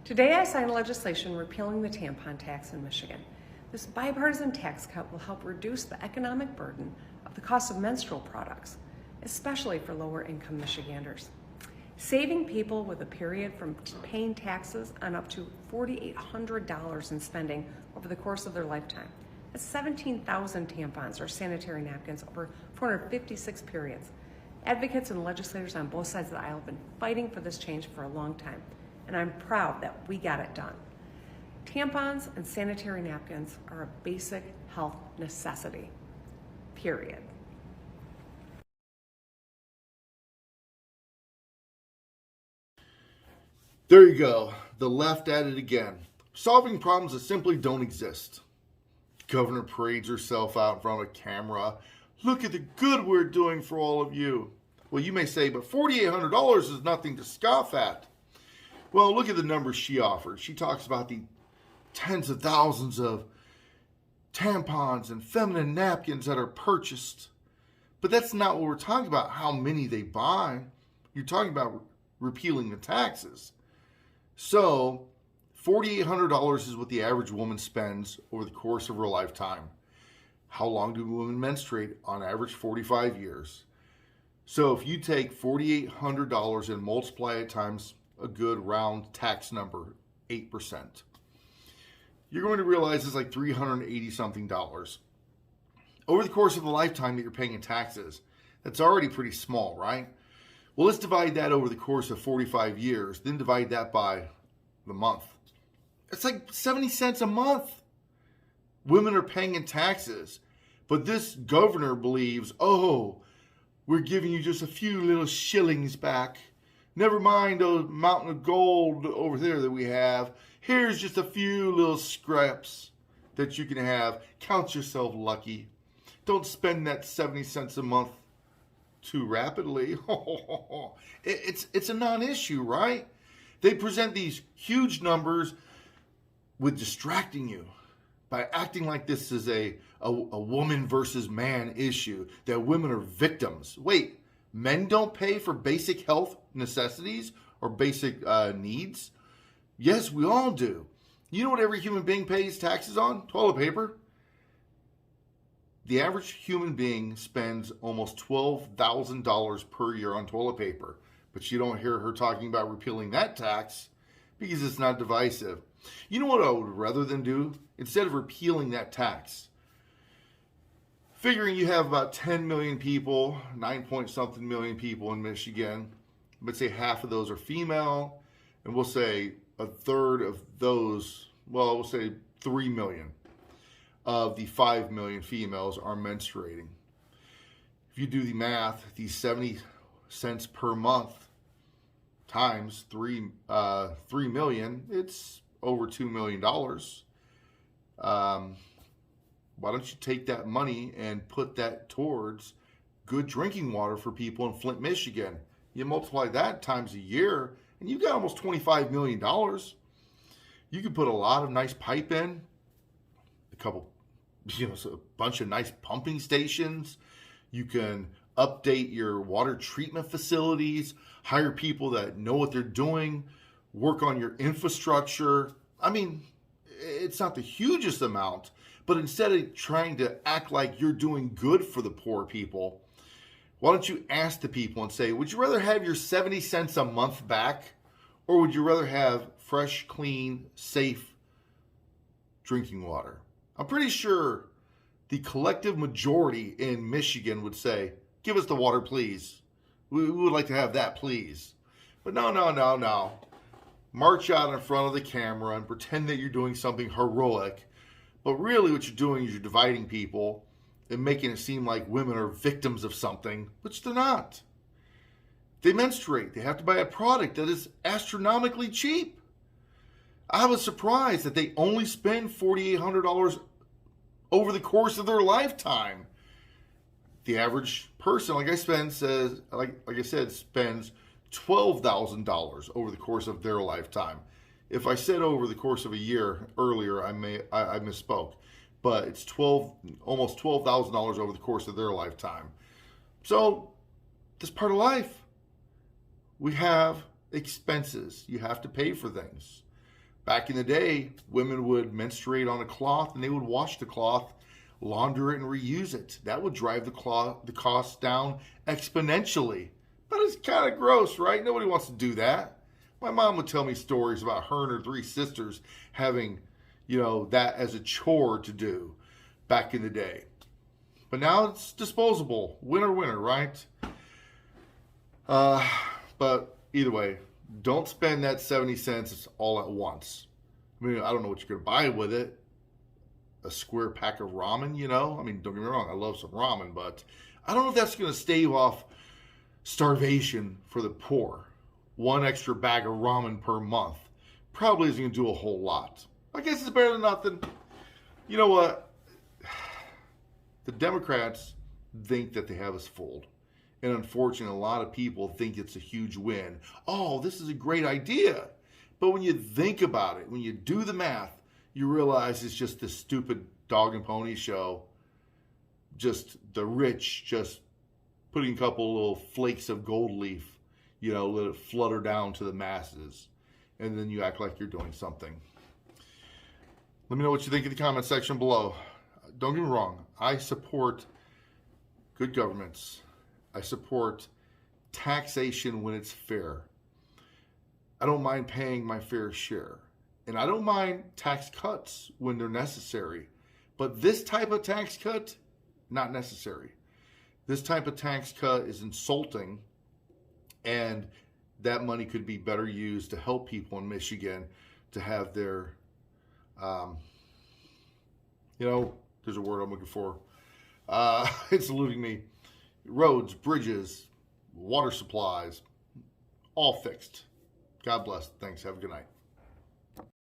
Today I signed legislation repealing the tampon tax in Michigan. This bipartisan tax cut will help reduce the economic burden of the cost of menstrual products, especially for lower income Michiganders. Saving people with a period from paying taxes on up to $4,800 in spending over the course of their lifetime. That's 17,000 tampons or sanitary napkins over 456 periods. Advocates and legislators on both sides of the aisle have been fighting for this change for a long time, and I'm proud that we got it done. Tampons and sanitary napkins are a basic health necessity, period. There you go. The left at it again. Solving problems that simply don't exist. Governor parades herself out in front of a camera. Look at the good we're doing for all of you. Well, you may say, but $4,800 is nothing to scoff at. Well, look at the numbers she offered. She talks about the tens of thousands of tampons and feminine napkins that are purchased. But that's not what we're talking about, how many they buy. You're talking about repealing the taxes. So, $4,800 is what the average woman spends over the course of her lifetime. How long do women menstruate? On average, 45 years. So if you take $4,800 and multiply it times a good round tax number, 8%, you're going to realize it's like $380 something. Over the course of a lifetime that you're paying in taxes, that's already pretty small, right? Well, let's divide that over the course of 45 years, then divide that by the month. It's like 70 cents a month women are paying in taxes. But this governor believes, oh, we're giving you just a few little shillings back. Never mind those mountain of gold over there that we have. Here's just a few little scraps that you can have. Count yourself lucky. Don't spend that 70 cents a month too rapidly. It's a non-issue, right? They present these huge numbers with distracting you by acting like this is a woman versus man issue, that women are victims. Wait, men don't pay for basic health necessities or basic needs? Yes, we all do. You know what every human being pays taxes on? Toilet paper. The average human being spends almost $12,000 per year on toilet paper, but you don't hear her talking about repealing that tax because it's not divisive. You know what I would rather than do? Instead of repealing that tax, figuring you have about 10 million people, 9-point-something million people in Michigan, but say half of those are female, and we'll say a third of those, well, we'll say 3 million of the 5 million females are menstruating. If you do the math, these 70 cents per month times 3 million, it's over $2 million. Why don't you take that money and put that towards good drinking water for people in Flint, Michigan? You multiply that times a year, and you've got almost $25 million. You could put a lot of nice pipe in, a bunch of nice pumping stations. You can update your water treatment facilities, hire people that know what they're doing, work on your infrastructure. I mean, it's not the hugest amount, but instead of trying to act like you're doing good for the poor people, why don't you ask the people and say, would you rather have your 70 cents a month back, or would you rather have fresh, clean, safe drinking water? I'm pretty sure the collective majority in Michigan would say, give us the water, please. We would like to have that, please. But no. March out in front of the camera and pretend that you're doing something heroic. But really what you're doing is you're dividing people and making it seem like women are victims of something, which they're not. They menstruate. They have to buy a product that is astronomically cheap. I was surprised that they only spend $4,800 over the course of their lifetime. The average person, like I said, spends $12,000 over the course of their lifetime. If I said over the course of a year earlier, I misspoke. But it's almost $12,000 over the course of their lifetime. So that's part of life. We have expenses. You have to pay for things. Back in the day, women would menstruate on a cloth and they would wash the cloth, launder it, and reuse it. That would drive the cost down exponentially. But it's kind of gross, right? Nobody wants to do that. My mom would tell me stories about her and her 3 sisters having, that as a chore to do back in the day. But now it's disposable. Winner, winner, right? But either way, don't spend that 70 cents all at once. I mean, I don't know what you're going to buy with it. A square pack of ramen, I mean, don't get me wrong, I love some ramen, but I don't know if that's going to stave off starvation for the poor. 1 extra bag of ramen per month probably isn't going to do a whole lot. I guess it's better than nothing. You know what? The Democrats think that they have us fooled. And unfortunately, a lot of people think it's a huge win. Oh, this is a great idea. But when you think about it, when you do the math, you realize it's just this stupid dog and pony show. Just the rich just putting a couple little flakes of gold leaf, let it flutter down to the masses. And then you act like you're doing something. Let me know what you think in the comment section below. Don't get me wrong. I support good governments. I support taxation when it's fair. I don't mind paying my fair share. And I don't mind tax cuts when they're necessary. But this type of tax cut, not necessary. This type of tax cut is insulting, and that money could be better used to help people in Michigan to have their, there's a word I'm looking for. It's eluding me. Roads, bridges, water supplies, all fixed. God bless. Thanks. Have a good night.